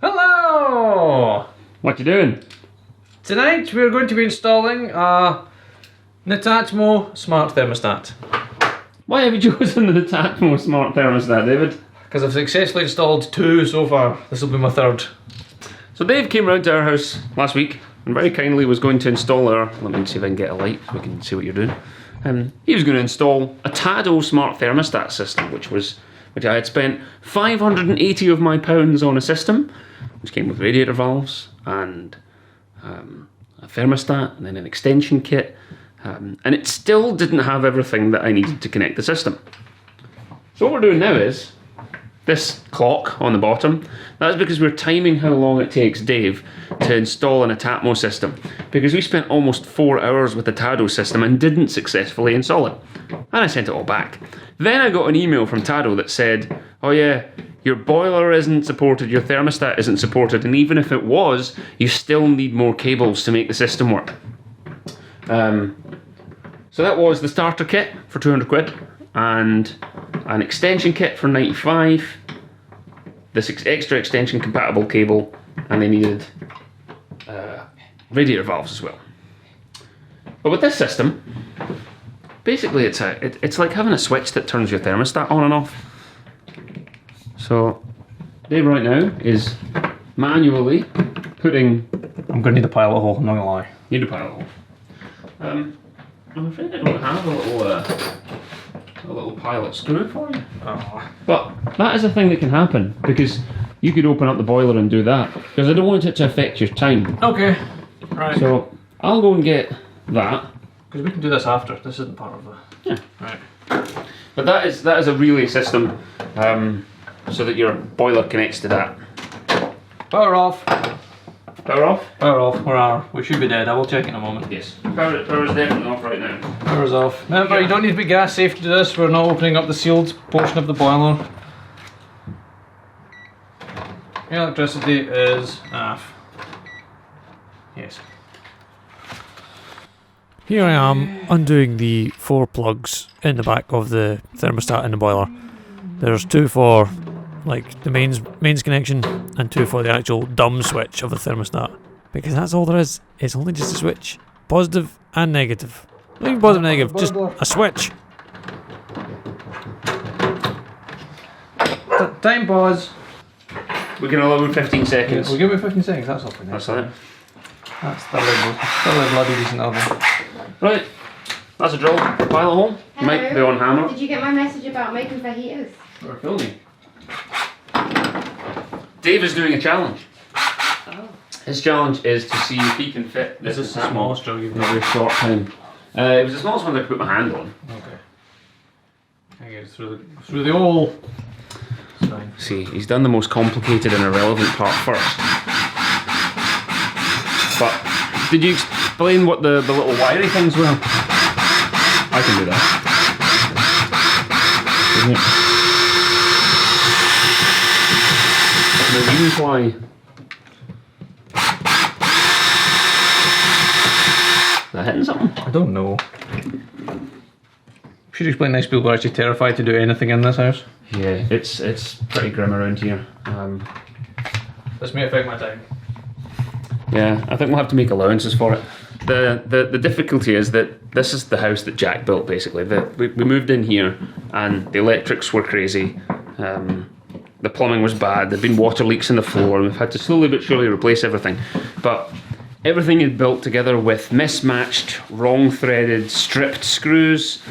Hello! What you doing? Tonight we're going to be installing a Netatmo smart thermostat. Why have you chosen the Netatmo smart thermostat, David? Because I've successfully installed 2 so far. This will be my 3rd. So Dave came round to our house last week and very kindly was going to install our, let me see if I can get a light so we can see what you're doing. He was going to install a Tado smart thermostat system, which I had spent 580 of my pounds on a system, which came with radiator valves and a thermostat and then an extension kit, and it still didn't have everything that I needed to connect the system. So what we're doing now is this clock on the bottom. That's because we're timing how long it takes Dave to install an Netatmo system, because we spent almost 4 hours with the Tado system and didn't successfully install it. And I sent it all back. Then I got an email from Tado that said, oh yeah, your boiler isn't supported, your thermostat isn't supported, and even if it was, you still need more cables to make the system work. So that was the starter kit for 200 quid, and an extension kit for 95, this extra extension compatible cable, and they needed radiator valves as well. But with this system, basically it's like having a switch that turns your thermostat on and off. So Dave right now is manually putting... I'm going to need a pilot hole, I'm not going to lie. Need a pilot hole. I'm afraid I don't have a little pilot screw for you. Oh. But that is a thing that can happen, because you could open up the boiler and do that, because I don't want it to affect your time. Okay, right. So I'll go and get that. Because we can do this after, this isn't part of the... Yeah. Right. But that is a relay system, so that your boiler connects to that. Power off. Power off? Power off, we should be dead, I will check in a moment. Yes. Power is definitely off right now. Power's off. Remember, you don't need to be gas safe to do this, we're not opening up the sealed portion of the boiler. Electricity is off. Yes. Here I am undoing the 4 plugs in the back of the thermostat in the boiler. There's 2 for like the mains connection and 2 for the actual dumb switch of the thermostat. Because that's all there is. It's only just a switch. Positive and negative. Not even positive and negative, just a switch. Time pause. We can allow 15 seconds. We'll give it 15 seconds, that's all for now. That's it. That's still a bloody decent album. Right, that's a drill. Pilot hole. Hello. Might be on hammer. Did you get my message about making fajitas? We're filming. Dave is doing a challenge. Oh. His challenge is to see if he can fit This is the smallest drill you've in a done. very short time. It was the smallest one I could put my hand on. Okay. I get through the hole. It's fine. See, he's done the most complicated and irrelevant part first. But did you explain what the little wiry things were? I can do that. The reason why. Is that hitting something? I don't know. Should explain nice people are actually terrified to do anything in this house. Yeah, it's pretty grim around here. This may affect my time. Yeah, I think we'll have to make allowances for it. The difficulty is that this is the house that Jack built, basically. We moved in here and the electrics were crazy. The plumbing was bad, there'd been water leaks in the floor, and we've had to slowly but surely replace everything. But everything is built together with mismatched, wrong-threaded, stripped screws,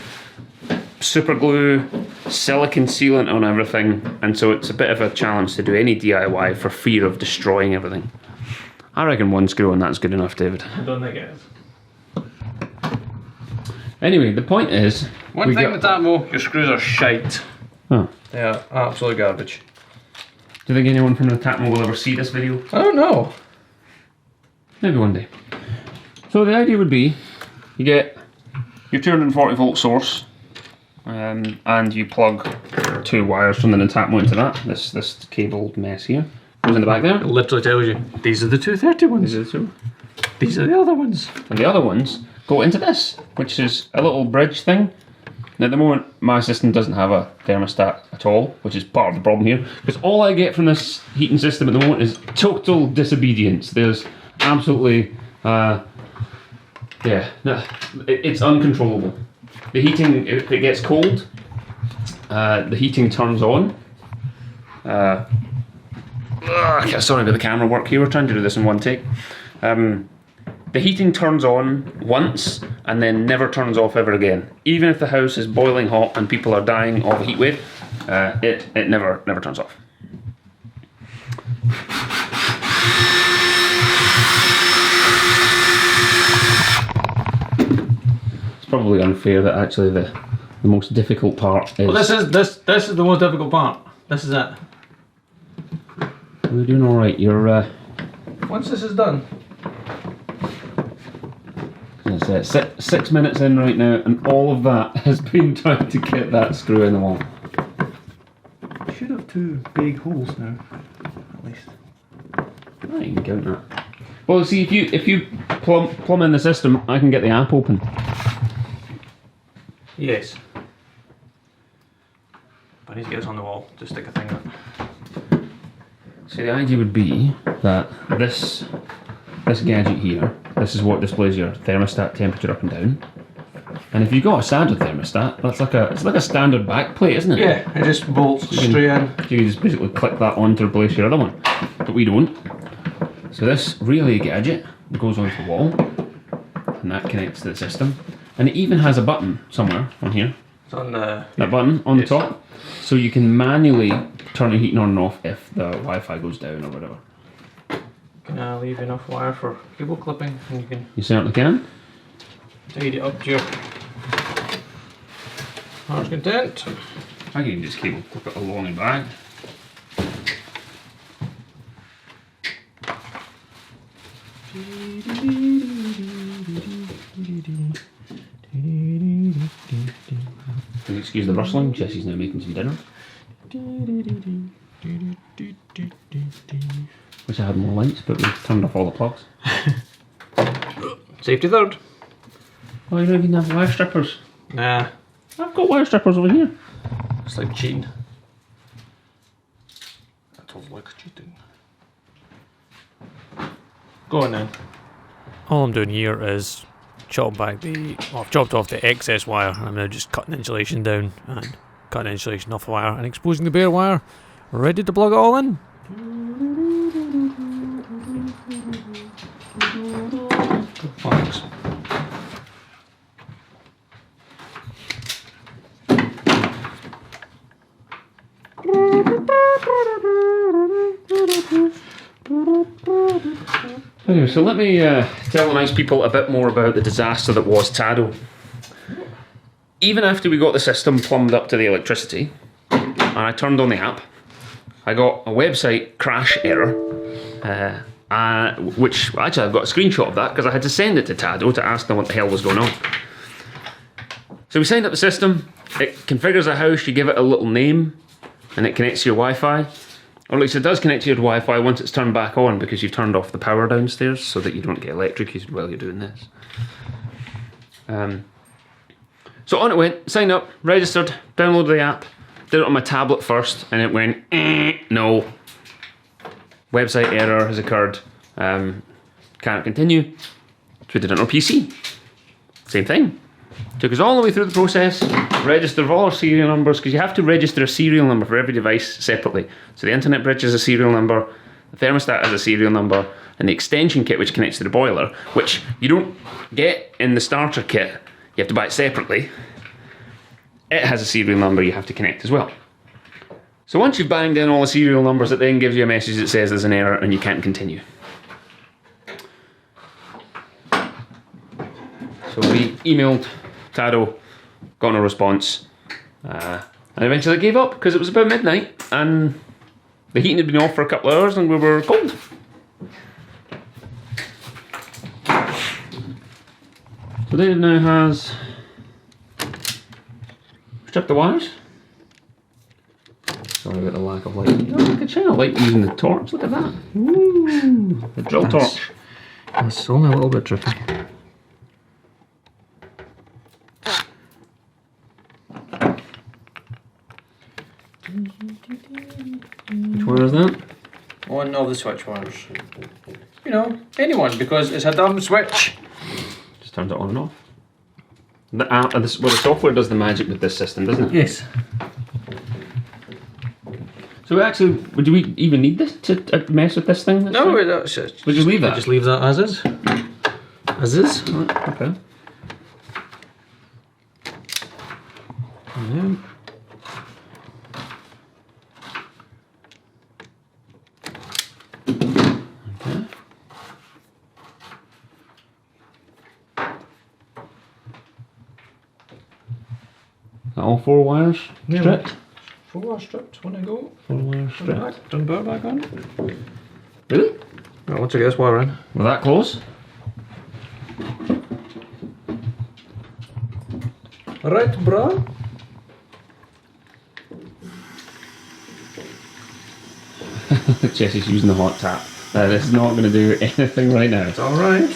super glue, silicone sealant on everything, and so it's a bit of a challenge to do any DIY for fear of destroying everything. I reckon 1 screw on that's good enough, David. I don't think it is. Anyway, the point is... One thing with Netatmo, your screws are shite. Oh. They are absolute garbage. Do you think anyone from Netatmo will ever see this video? I don't know. Maybe one day. So the idea would be, you get your 240 volt source, and you plug 2 wires from the Netatmo into that. This cable mess here goes in the back there. It literally tells you, these are the 230 ones. These are the 2. These are the other ones. And the other ones go into this, which is a little bridge thing Now at the moment my system doesn't have a thermostat at all, which is part of the problem here, because all I get from this heating system at the moment is total disobedience. There's absolutely, it's uncontrollable. The heating, if it gets cold, the heating turns on. Sorry about the camera work here, we're trying to do this in one take. The heating turns on once and then never turns off ever again. Even if the house is boiling hot and people are dying of a heat wave, it never turns off. It's probably unfair that actually the most difficult part is... Well, this is the most difficult part. This is it. We're doing alright, you're... Once this is done... It's 6 minutes in right now, and all of that has been trying to get that screw in the wall. You should have 2 big holes now, at least. Oh, you can count that. Well, see, if you plumb in the system, I can get the app open. Yes. But I need to get this on the wall. Just stick a thing in it. See, the idea would be that this gadget here, this is what displays your thermostat temperature up and down. And if you've got a standard thermostat, it's like a standard back plate, isn't it? Yeah, it just bolts straight in. You can just basically click that on to replace your other one. But we don't. So this relay gadget goes onto the wall, and that connects to the system. And it even has a button somewhere on here. It's on the... That button on the top. So you can manually turn the heating on and off if the Wi-Fi goes down or whatever. Can I leave enough wire for cable clipping? And you can You certainly can. tidy it up to your heart's content. I can just cable clip it along and back. Excuse the rustling, Jesse's now making some dinner. Wish I had more lights, but we've turned off all the plugs. Safety third. Oh, you don't even have wire strippers. Nah, I've got wire strippers over here. it's like cheating. That was like cheating. Go on then. All I'm doing here is I've chopped off the excess wire, and I'm now just cutting insulation down and cutting insulation off the wire and exposing the bare wire, ready to plug it all in. Thanks. Okay, so let me tell the nice people a bit more about the disaster that was Tado. Even after we got the system plumbed up to the electricity, and I turned on the app, I got a website crash error, which actually I've got a screenshot of that because I had to send it to Tado to ask them what the hell was going on. So we signed up the system, it configures a house, you give it a little name, and it connects to your Wi-Fi. Or at least it does connect to your Wi-Fi once it's turned back on because you've turned off the power downstairs so that you don't get electrocuted while you're doing this. So on it went, signed up, registered, downloaded the app, did it on my tablet first, and it went, no. Website error has occurred, can't continue. So we did it on our PC. Same thing. Took us all the way through the process, registered all our serial numbers, because you have to register a serial number for every device separately. So the internet bridge has a serial number, the thermostat has a serial number, and the extension kit which connects to the boiler, which you don't get in the starter kit, you have to buy it separately. It has a serial number you have to connect as well. So once you've banged in all the serial numbers, it then gives you a message that says there's an error and you can't continue. So we emailed Tado, got no response, and eventually gave up because it was about midnight and the heating had been off for a couple of hours and we were cold. So Dave now has stripped the wires. Sorry about the lack of light. Oh, look at China light using the torch, look at that. Ooh, the drill torch. That's only a little bit tricky. the switch wires. You know, anyone, because it's a dumb switch. Just turned it on and off. The app, well, the software does the magic with this system, doesn't it? Yes. So we actually, would we even need this to mess with this thing? No, that's it. We just leave that? Just leave that as is. As is. Right, okay. Yeah. Okay. All 4 wires stripped? 4 wire stripped when I go. 4 wires stripped. Turn the power back on. Really? Right, once I get this wire in. We're that close? Right, bruh. Jessie's using the hot tap. This is not going to do anything right now. It's alright.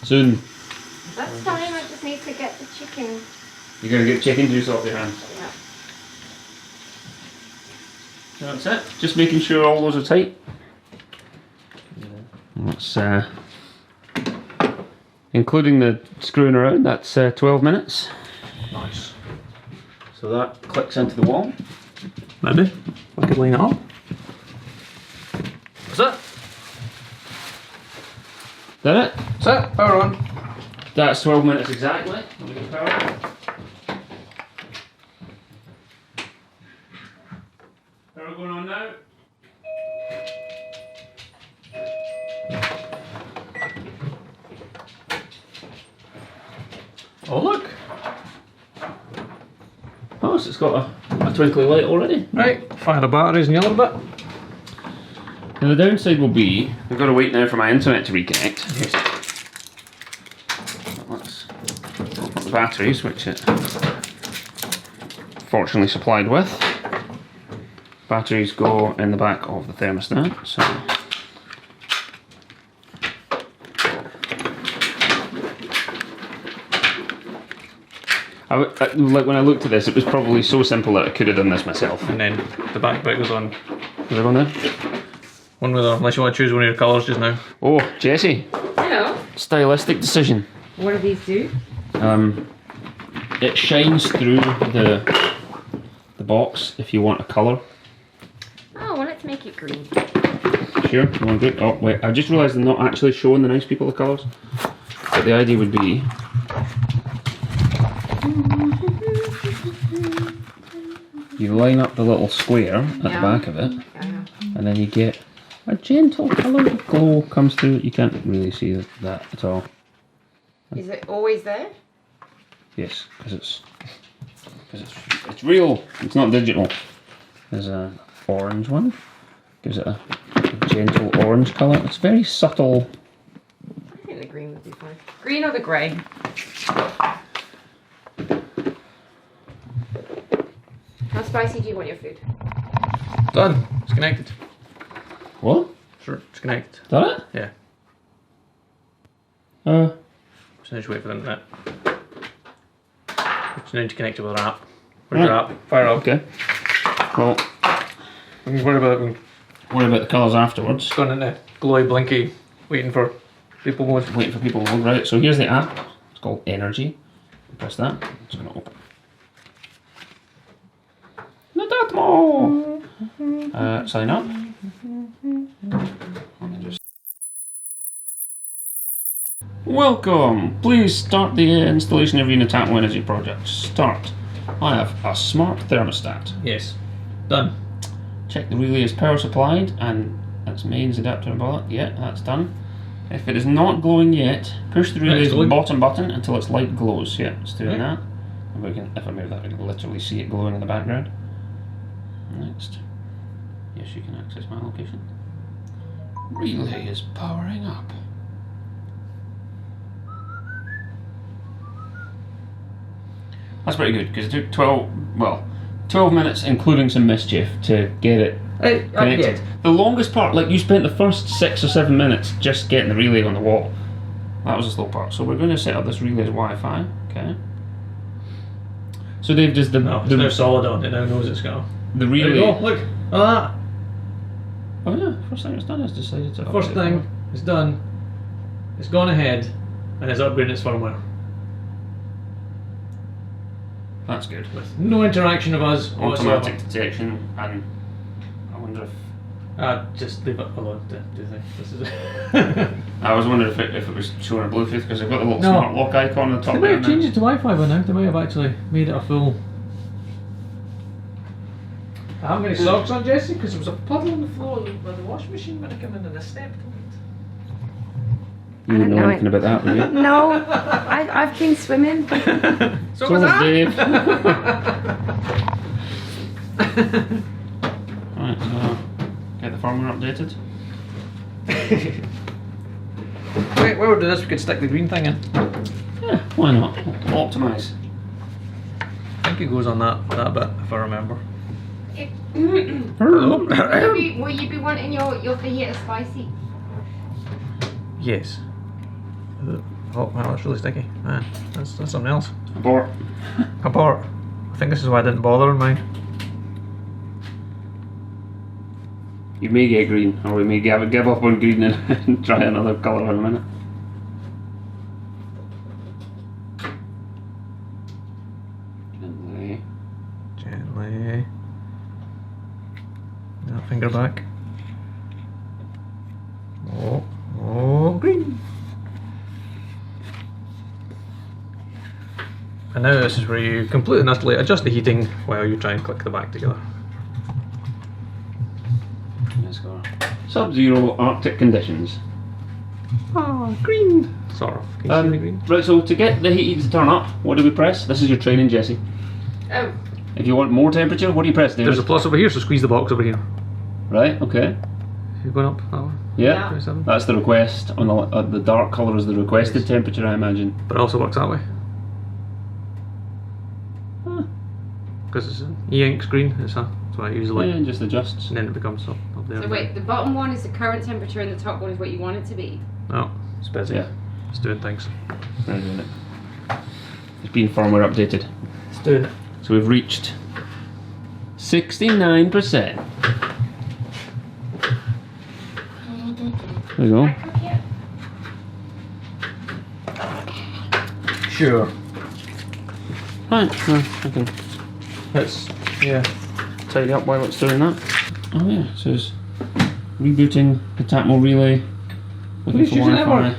Soon. That's fine, I just need to get the chicken. You're going to get chicken juice off your hands. Yeah. That's it. Just making sure all those are tight. That's including the screwing around. That's 12 minutes. Nice. So that clicks into the wall. Maybe. I could line it up. That's it. That it? That's it. Power on. That's 12 minutes exactly. Let me get the power. Power going on now. Oh look. Oh, so it's got a twinkly light already. Right, fire the batteries in the other bit. Now the downside will be, I've got to wait now for my internet to reconnect. Let's put the batteries, which it fortunately supplied with. Batteries go in the back of the thermostat, so. Like when I looked at this, it was probably so simple that I could have done this myself. And then the back bit goes on. Is it on there? One with unless you want to choose one of your colours just now. Oh, Jessie, Hello. stylistic decision. What do these do? It shines through the box if you want a colour. Oh, well, let's make it green. Sure, you want to do it? Oh wait, I just realised I'm not actually showing the nice people the colours. But the idea would be you line up the little square at the back of it, and then you get a gentle colour of glow comes through. You can't really see that at all. Is it always there? Yes, because it's real. It's not digital. There's an orange one. Gives it a gentle orange colour. It's very subtle. I think the green would be fine. Green or the grey? How spicy do you want your food? Done. It's connected. What? Sure, it's connected. Is that it? Yeah. So now just wait for the internet. Just need to connect it with our app. Where's your app? Fire up. Okay. Well, We can worry about it. worry about the colours afterwards. It's gone into glowy blinky, waiting for people mode. Waiting for people to load. Right, so here's the app. It's called Energy. Press that. It's going to open. Netatmo! Sign up. Let me just... Welcome! Please start the installation of your Netatmo energy project. Start. I have a smart thermostat. Yes. Done. Check the relay is power supplied and its mains adapter and ball. Yeah, that's done. If it is not glowing yet, push the relay's bottom button until its light glows. Yeah, it's doing that. And we can, if I move that, we can literally see it glowing in the background. Next. Yes, you can access my location. Relay is powering up. That's pretty good because it took 12 minutes including some mischief to get it connected. The longest part, like you spent the first 6 or 7 minutes just getting the relay on the wall. That was the slow part. So we're going to set up this relay's Wi-Fi. Okay. So Dave, does the It's now solid on. It now knows it's got. the There you relay? go. Look. Oh, that. Oh yeah, first thing it's done is decided to. First thing it's done, it's gone ahead and it's upgraded its firmware. That's good. With no interaction of us whatsoever. Automatic detection, and I wonder if. Just leave it alone, do you think? This is I was wondering if it was showing a Bluetooth because they've got the little No. smart lock icon on the top They might there. have changed it to Wi-Fi by now. They might have actually made it a full. I haven't got any socks on, Jesse, because there was a puddle on the floor by the washing machine when I came in and I stepped on You didn't know anything about that, would you? No, I've been swimming. it. So was Dave. Right, so get the firmware updated. Wait, while we're doing this, we could stick the green thing in. Yeah, why not? Optimise. I think it goes on that bit, if I remember. Will you be wanting your fajita spicy? Yes. Oh, wow, that's really sticky. Man, that's something else. Abort. Apart. I think this is why I didn't bother on mine. You may get green, or we may give up on green and try another colour in a minute. Gently. Gently. Now finger back. Oh, green. And now this is where you completely and utterly adjust the heating while you try and click the back together. Let's go. Sub-zero Arctic conditions. Ah, green. Sort of. Can you see the green? Right, so to get the heat to turn up, what do we press? This is your training, Jesse. Oh, If you want more temperature, what do you press, David? There's a plus over here, so squeeze the box over here. Right, okay. You're going up that way. Yeah, 27. that's the request. On the dark colour is the requested temperature, I imagine. But it also works that way. Because it's an e-ink screen, that's why I use the light. Yeah, and just adjusts. And then it becomes up there. so wait, the bottom one is the current temperature and the top one is what you want it to be? Oh, it's busy. Yeah. It's doing things. Right, isn't it? It's been firmware updated. It's doing it. So we've reached 69%. There you go. Sure. Right, I can It's, yeah. tidy up while it's doing that. Oh yeah, it says rebooting the Netatmo relay. Looking Please for choose a Wi-Fi. network.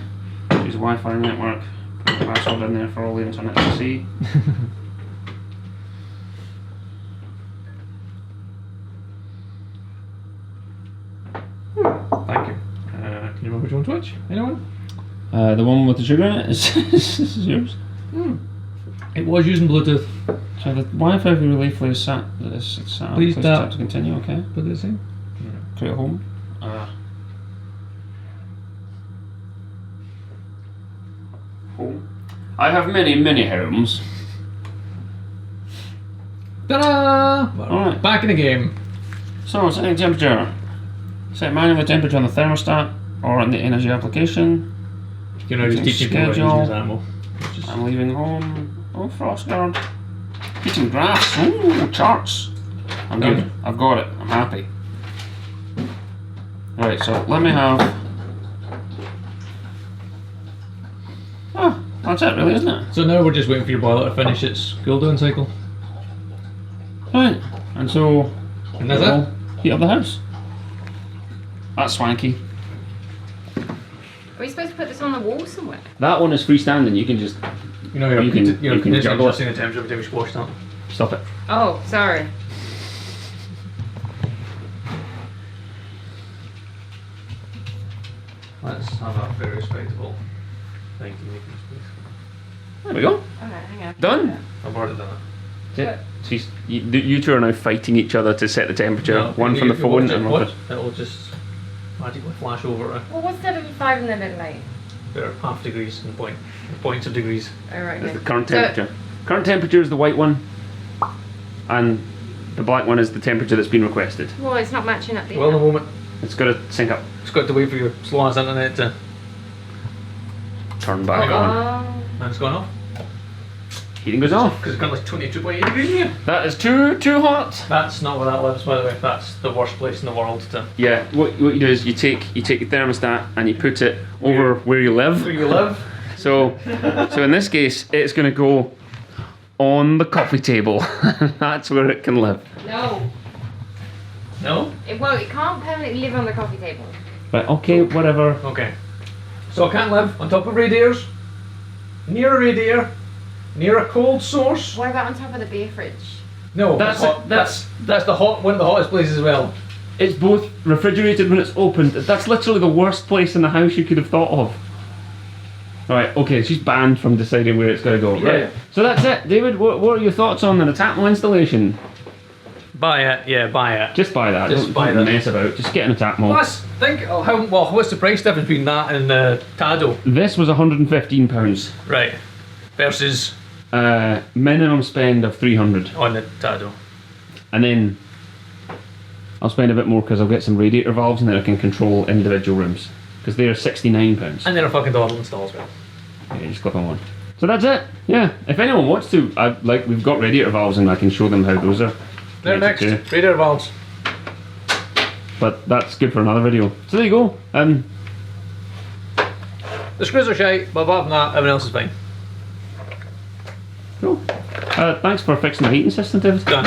Choose a Wi-Fi network. Put the password in there for all the internet to see. Thank you. Can you remember which one to which? Anyone? The one with the sugar in it is this is yours. It was using Bluetooth. So the Wi-Fi relay flow is sat. It's sat. Please tap. to continue. Okay. What did it say? Create home. Home. I have many homes. Ta-da! Alright. Back in the game. So setting temperature. Set manually temperature on the thermostat or on the energy application. You can now just teach people about Schedule. using this animal. Which is I'm leaving home. Oh, frost guard. Heating grass. Oh, charts. I'm good. Done. I've got it. I'm happy. Right, so let me have. Oh, that's it, really, isn't it? So now we're just waiting for your boiler to finish its cool down cycle. Right, and so. And that's we'll it. Heat up the house. That's swanky. Are we supposed to put this on the wall somewhere? That one is freestanding. You can just You know, you're, You can- you're you can continuously juggle it. adjusting the temperature every time you squash that. stop it. Oh, sorry. Let's have a very respectable 19 acres space. There we go. Alright, hang on. Done. I've already done it. Yeah. So you two are now fighting each other to set the temperature. One from the If you phone watch and it, one. watch, it'll just magically flash over it. Well, what's 75 in the middle light? There are half degrees and points of degrees. Alright, That's okay. the current So- temperature. Current temperature is the white one, and the black one is the temperature that's been requested. Well, it's not matching up the Well, in a moment, It's got to sync up. it's got to wait for your slow ass internet to. Turn back on. Oh. And it's gone off. heating goes off. Because it's got like 22.8 degrees here. That is too hot. That's not where that lives, by the way. That's the worst place in the world to. Yeah, what you do is you take your thermostat and you put it over where you live. Where you live. So in this case, it's going to go on the coffee table. That's where it can live. No. No? It can't permanently live on the coffee table. Right, okay, whatever. Okay. So I can't live on top of radiators, near a radiator, near a cold source. What about on top of the beer fridge? No, That's hot. it, That's the hot, one of the hottest places as well. It's both refrigerated when it's opened. That's literally the worst place in the house you could have thought of. Right, okay, she's banned from deciding where it's going to go. Yeah. Right, so that's it. David, what are your thoughts on the Netatmo installation? Buy it, yeah, buy it. Just buy that. Just Don't buy that. mess about. Just get a Netatmo. Plus, what's the price difference between that and Tado? This was £115. Right. Versus Minimum spend of 300, on the Tado. and then I'll spend a bit more because I'll get some radiator valves and then I can control individual rooms because they're £69. And then a fucking door will install as well. Yeah, just click on one. So that's it. Yeah. If anyone wants to, we've got radiator valves and I can show them how those are. They're next. too. Radiator valves. But that's good for another video. So there you go. The screws are shite, but apart from that, everything else is fine. Cool. Thanks for fixing the heating system, David. Done.